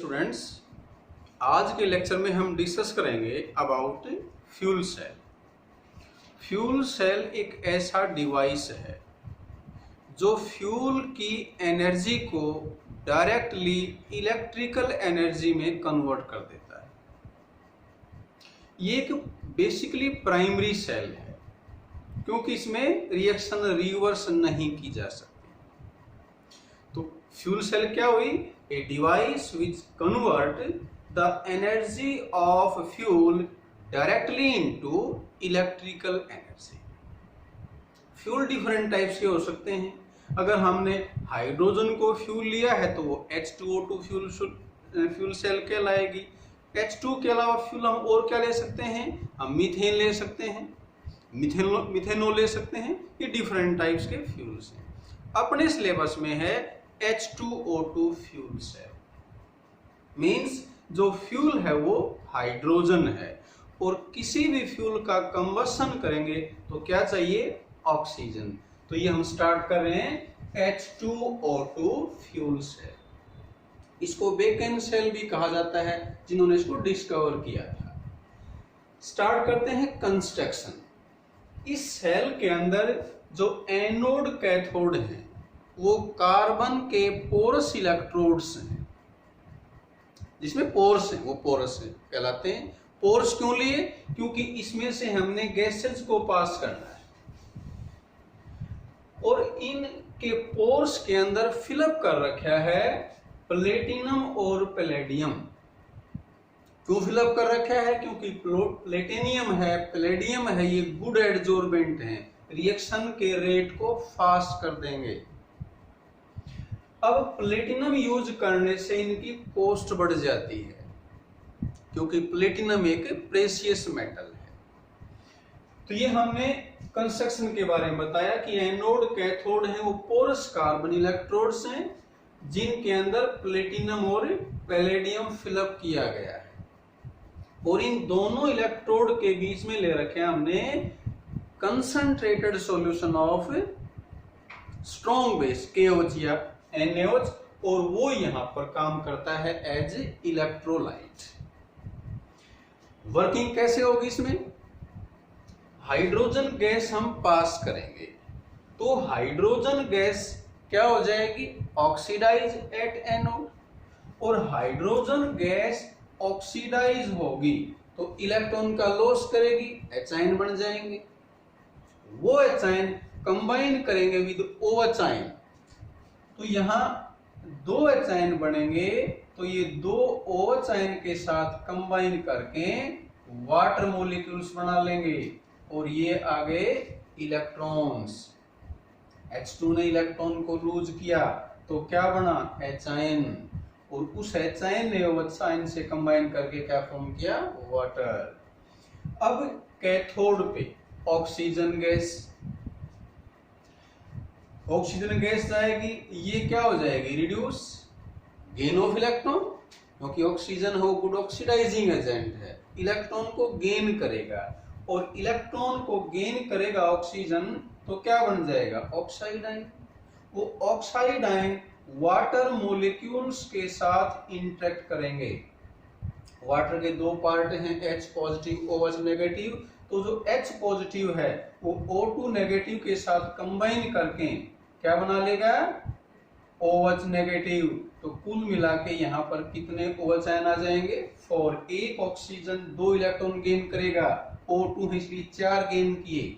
Students, आज के lecture में हम डिस्कस करेंगे about fuel cell. Fuel cell एक ऐसा डिवाइस है जो फ्यूल की एनर्जी को डायरेक्टली इलेक्ट्रिकल एनर्जी में कन्वर्ट कर देता है। ये एक बेसिकली प्राइमरी सेल है क्योंकि इसमें रिएक्शन रिवर्स नहीं की जा सकती। तो फ्यूल सेल क्या हुई? A device which convert the energy of fuel directly into electrical energy. Fuel different types के हो सकते हैं। अगर हमने हाइड्रोजन को फ्यूल लिया है तो वो H2O2 फ्यूल सेल कहलाएगी। H2 के अलावा फ्यूल हम और क्या ले सकते हैं? हम मीथेन ले सकते हैं, मिथेनॉल ले सकते हैं। ये डिफरेंट टाइप्स के फ्यूल्स हैं। अपने सिलेबस में है H2O2 फ्यूल सेल। मीन्स जो फ्यूल है वो हाइड्रोजन है और किसी भी फ्यूल का कंबशन करेंगे तो क्या चाहिए? ऑक्सीजन। तो ये हम स्टार्ट कर रहे हैं H2O2 फ्यूल सेल। इसको बेकेन सेल भी कहा जाता है, जिन्होंने इसको डिस्कवर किया था। स्टार्ट करते हैं कंस्ट्रक्शन। इस सेल के अंदर जो एनोड कैथोड हैं वो कार्बन के पोरस इलेक्ट्रोड्स हैं। जिसमें पोर्स हैं वो पोरस कहलाते हैं। पोर्स क्यों लिए? क्योंकि इसमें से हमने गैसेज को पास करना है और इनके पोर्स के अंदर फिलअप कर रखा है प्लेटिनम और पैलेडियम। क्यों फिलअप कर रखा है? क्योंकि प्लेटिनियम है, पैलेडियम है, ये गुड एडजॉर्बेंट हैं, रिएक्शन के रेट को फास्ट कर देंगे। अब प्लेटिनम यूज करने से इनकी कॉस्ट बढ़ जाती है क्योंकि प्लेटिनम एक प्रेशियस मेटल है। तो ये हमने कंस्ट्रक्शन के बारे में बताया कि एनोड कैथोड है वो पोरस कार्बन इलेक्ट्रोड्स हैं जिनके अंदर प्लेटिनम और पैलेडियम फिलअप किया गया है और इन दोनों इलेक्ट्रोड के बीच में ले रखे हैं हमने concentrated solution of strong base KOH या NaOH और वो यहां पर काम करता है एज इलेक्ट्रोलाइट। वर्किंग कैसे होगी इसमें? हाइड्रोजन गैस हम पास करेंगे तो हाइड्रोजन गैस क्या हो जाएगी? Oxidise at anode. और हाइड्रोजन गैस ऑक्सीडाइज होगी तो इलेक्ट्रॉन का लॉस करेगी, एचाइन बन जाएंगे। वो एचाइन कंबाइन करेंगे विद OH आयन तो यहां दो एचाइन बनेंगे। तो ये दो OH आयन के साथ कंबाइन करके वाटर मॉलिक्यूल्स बना लेंगे और ये आ गए इलेक्ट्रॉन्स। H2 ने इलेक्ट्रॉन को लूज किया तो क्या बना? H ion. और उस H आयन ने OH आयन से कंबाइन करके क्या फॉर्म किया? वाटर। अब कैथोड पे ऑक्सीजन गैस, ऑक्सीजन गैस जाएगी, ये क्या हो जाएगी? रिड्यूस, गेन ऑफ इलेक्ट्रॉन, क्योंकि ऑक्सीजन हो गुड ऑक्सीडाइजिंग एजेंट है, इलेक्ट्रॉन को गेन करेगा और इलेक्ट्रॉन को गेन करेगा ऑक्सीजन तो क्या बन जाएगा? Oxide ion. वो ऑक्साइड आयन वाटर मॉलिक्यूल्स के साथ इंटरेक्ट करेंगे। वाटर के दो पार्ट हैं, H पॉजिटिव OH नेगेटिव। तो जो H पॉजिटिव है वो O2 नेगेटिव के साथ कंबाइन करके क्या बना लेगा? OH negative. तो कुल मिला के यहाँ पर कितने OH आयन आ जाएंगे? 4। एक ऑक्सीजन 2 इलेक्ट्रॉन गेन करेगा, O2 है इसलिए 4 गेन किए।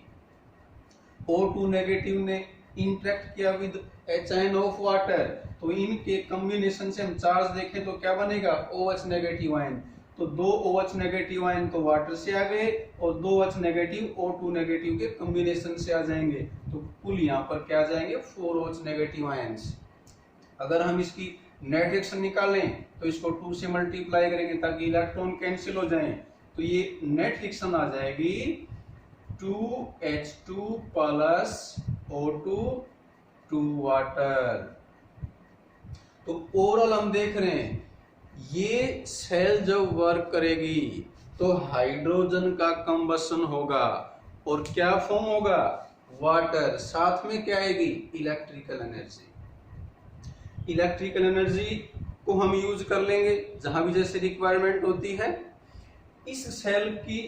O2 नेगेटिव ने इंटरेक्ट किया with H ion of water तो इनके कॉम्बिनेशन से हम चार्ज देखें तो क्या बनेगा? OH negative ion. तो 2 OH नेगेटिव आयन तो वाटर से आ गए और 2 OH नेगेटिव O2 नेगेटिव के कॉम्बिनेशन से आ जाएंगे तो कुल यहाँ पर क्या आ जाएंगे? 4 OH नेगेटिव आयन्स। अगर हम इसकी नेट रिएक्शन निकालें तो इसको 2 से मल्टीप्लाई करेंगे ताकि इलेक्ट्रॉन कैंसिल हो जाएं तो ये नेट रिएक्शन आ जाएगी 2H2 प्लस O2 2 वाटर। तो ओवरऑल हम देख रहे हैं ये सेल जब वर्क करेगी तो हाइड्रोजन का कंबशन होगा और क्या फॉर्म होगा? वाटर। साथ में क्या आएगी? Electrical energy. इलेक्ट्रिकल एनर्जी को हम यूज कर लेंगे जहां भी जैसे रिक्वायरमेंट होती है। इस सेल की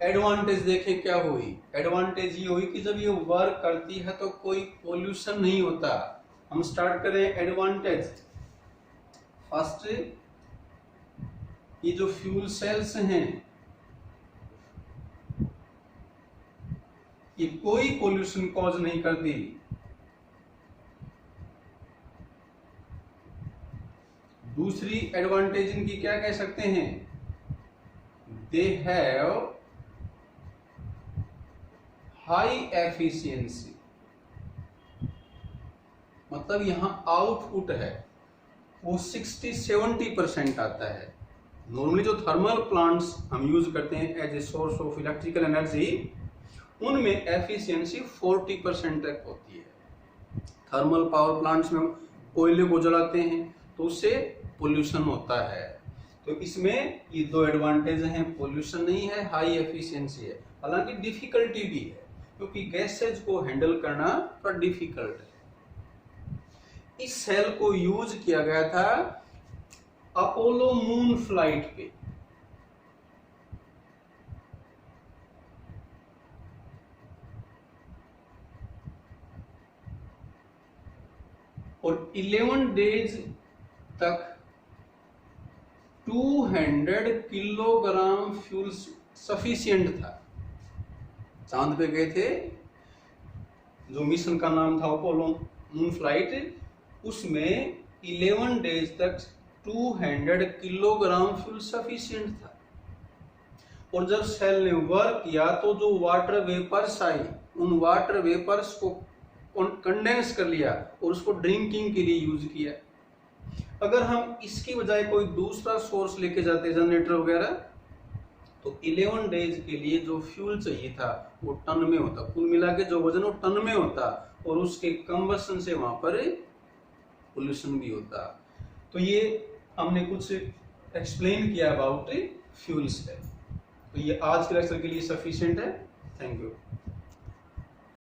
एडवांटेज देखें क्या हुई। एडवांटेज ये हुई कि जब ये वर्क करती है तो कोई पोल्यूशन नहीं होता। हम स्टार्ट करें एडवांटेज। फर्स्ट, ये जो फ्यूल सेल्स हैं ये कोई पोल्यूशन कॉज नहीं करती। दूसरी एडवांटेज इनकी क्या कह सकते हैं, दे हैव हाई एफिशिएंसी, मतलब यहां आउटपुट है वो 60-70% आता है। नॉर्मली जो थर्मल प्लांट्स हम यूज करते हैं as a source of electrical energy, उनमें एफिशिएंसी 40% तक होती है। थर्मल पावर प्लांट्स में कोयले को जलाते हैं तो उससे पोल्यूशन होता है। तो इसमें ये दो एडवांटेज हैं, पोल्यूशन नहीं है, हाई एफिशिएंसी है। हालांकि डिफिकल्टी भी है क्योंकि गैसेज को हैंडल करना थोड़ा डिफिकल्ट है। इस सेल को यूज किया गया था अपोलो मून फ्लाइट पे। और 11 डेज तक 200 किलोग्राम फ्यूल सफिशिएंट था। चांद पे गए थे, जो मिशन का नाम था अपोलो मून फ्लाइट, उसमें 11 डेज तक 200 किलोग्राम फ्यूल सफिशिएंट था। और जब सेल ने वर्क किया तो जो वाटर वेपर्स आई, उन वाटर वेपर्स को कंडेंस कर लिया और उसको ड्रिंकिंग के लिए यूज किया। अगर हम इसकी बजाय कोई दूसरा सोर्स लेके जाते, जनरेटर वगैरह, तो 11 डेज के लिए जो फ्यूल चाहिए था वो टन में होता। कुल मिला के जो वजन वो टन में होता और उसके कंबशन से वहां पर पोल्यूशन भी होता। तो ये हमने कुछ एक्सप्लेन किया अबाउट फ्यूल सेल। तो ये आज के लेक्चर के लिए सफिशिएंट है। Thank you.